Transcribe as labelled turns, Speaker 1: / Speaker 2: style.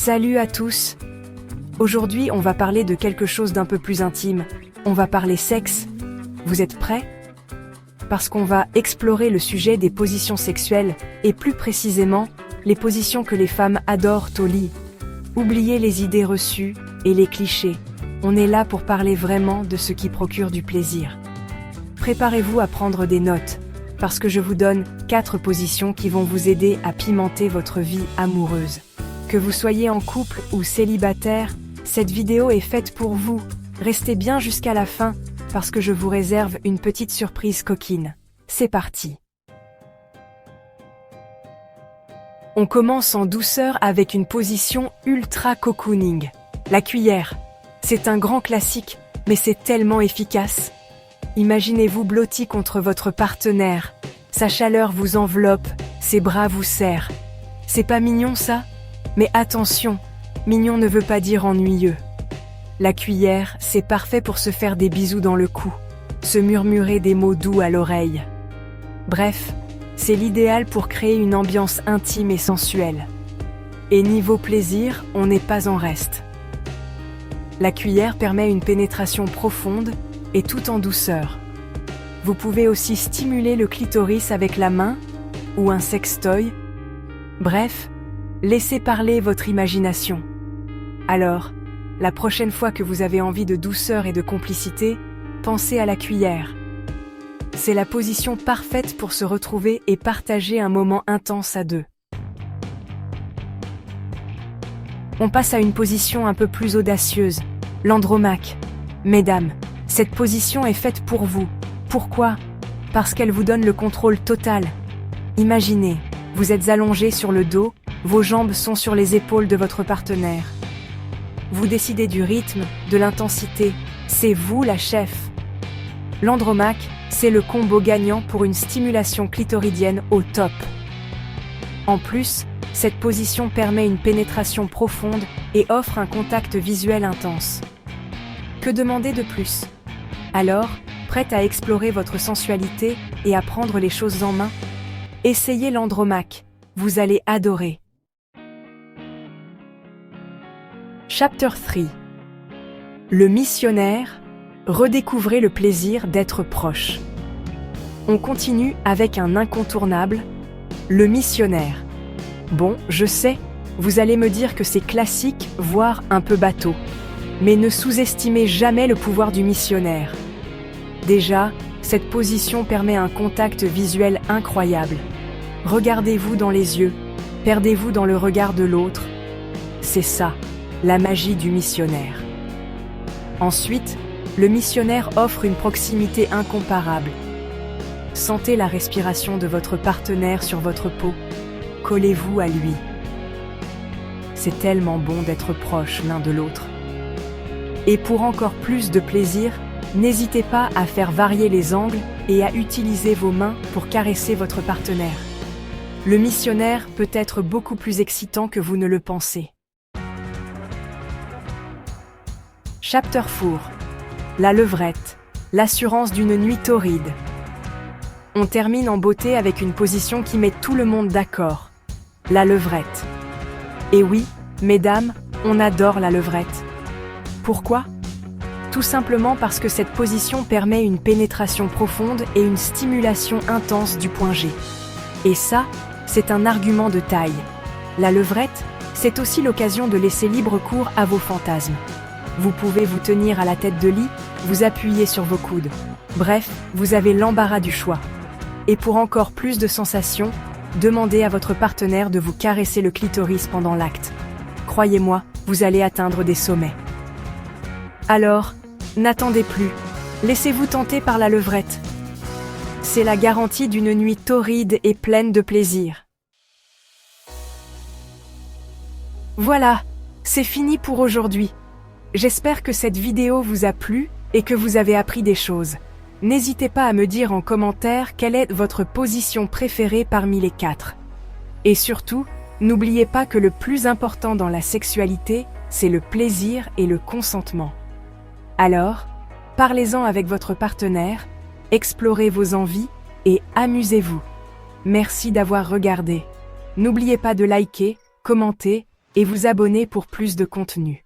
Speaker 1: Salut à tous! Aujourd'hui, on va parler de quelque chose d'un peu plus intime. On va parler sexe. Vous êtes prêts? Parce qu'on va explorer le sujet des positions sexuelles, et plus précisément, les positions que les femmes adorent au lit. Oubliez les idées reçues et les clichés. On est là pour parler vraiment de ce qui procure du plaisir. Préparez-vous à prendre des notes, parce que je vous donne 4 positions qui vont vous aider à pimenter votre vie amoureuse. Que vous soyez en couple ou célibataire, cette vidéo est faite pour vous. Restez bien jusqu'à la fin, parce que je vous réserve une petite surprise coquine. C'est parti! On commence en douceur avec une position ultra cocooning. La cuillère. C'est un grand classique, mais c'est tellement efficace. Imaginez-vous blotti contre votre partenaire. Sa chaleur vous enveloppe, ses bras vous serrent. C'est pas mignon ça? Mais attention, mignon ne veut pas dire ennuyeux. La cuillère, c'est parfait pour se faire des bisous dans le cou, se murmurer des mots doux à l'oreille. Bref, c'est l'idéal pour créer une ambiance intime et sensuelle. Et niveau plaisir, on n'est pas en reste. La cuillère permet une pénétration profonde et tout en douceur. Vous pouvez aussi stimuler le clitoris avec la main ou un sextoy. Bref, laissez parler votre imagination. Alors, la prochaine fois que vous avez envie de douceur et de complicité, pensez à la cuillère. C'est la position parfaite pour se retrouver et partager un moment intense à deux. On passe à une position un peu plus audacieuse, l'andromaque. Mesdames, cette position est faite pour vous. Pourquoi? Parce qu'elle vous donne le contrôle total. Imaginez, vous êtes allongé sur le dos, vos jambes sont sur les épaules de votre partenaire. Vous décidez du rythme, de l'intensité, c'est vous la chef. L'andromaque, c'est le combo gagnant pour une stimulation clitoridienne au top. En plus, cette position permet une pénétration profonde et offre un contact visuel intense. Que demander de plus? Alors, prête à explorer votre sensualité et à prendre les choses en main? Essayez l'andromaque, vous allez adorer. Chapter 3. Le missionnaire, redécouvrez le plaisir d'être proche. On continue avec un incontournable, le missionnaire. Bon, je sais, vous allez me dire que c'est classique, voire un peu bateau. Mais ne sous-estimez jamais le pouvoir du missionnaire. Déjà, cette position permet un contact visuel incroyable. Regardez-vous dans les yeux, perdez-vous dans le regard de l'autre. C'est ça, la magie du missionnaire. Ensuite, le missionnaire offre une proximité incomparable. Sentez la respiration de votre partenaire sur votre peau. Collez-vous à lui. C'est tellement bon d'être proches l'un de l'autre. Et pour encore plus de plaisir, n'hésitez pas à faire varier les angles et à utiliser vos mains pour caresser votre partenaire. Le missionnaire peut être beaucoup plus excitant que vous ne le pensez. Chapter 4. La levrette, l'assurance d'une nuit torride. On termine en beauté avec une position qui met tout le monde d'accord. La levrette. Et oui, mesdames, on adore la levrette. Pourquoi? Tout simplement parce que cette position permet une pénétration profonde et une stimulation intense du point G. Et ça, c'est un argument de taille. La levrette, c'est aussi l'occasion de laisser libre cours à vos fantasmes. Vous pouvez vous tenir à la tête de lit, vous appuyer sur vos coudes. Bref, vous avez l'embarras du choix. Et pour encore plus de sensations, demandez à votre partenaire de vous caresser le clitoris pendant l'acte. Croyez-moi, vous allez atteindre des sommets. Alors, n'attendez plus. Laissez-vous tenter par la levrette. C'est la garantie d'une nuit torride et pleine de plaisir. Voilà, c'est fini pour aujourd'hui. J'espère que cette vidéo vous a plu et que vous avez appris des choses. N'hésitez pas à me dire en commentaire quelle est votre position préférée parmi les 4. Et surtout, n'oubliez pas que le plus important dans la sexualité, c'est le plaisir et le consentement. Alors, parlez-en avec votre partenaire, explorez vos envies et amusez-vous. Merci d'avoir regardé. N'oubliez pas de liker, commenter et vous abonner pour plus de contenu.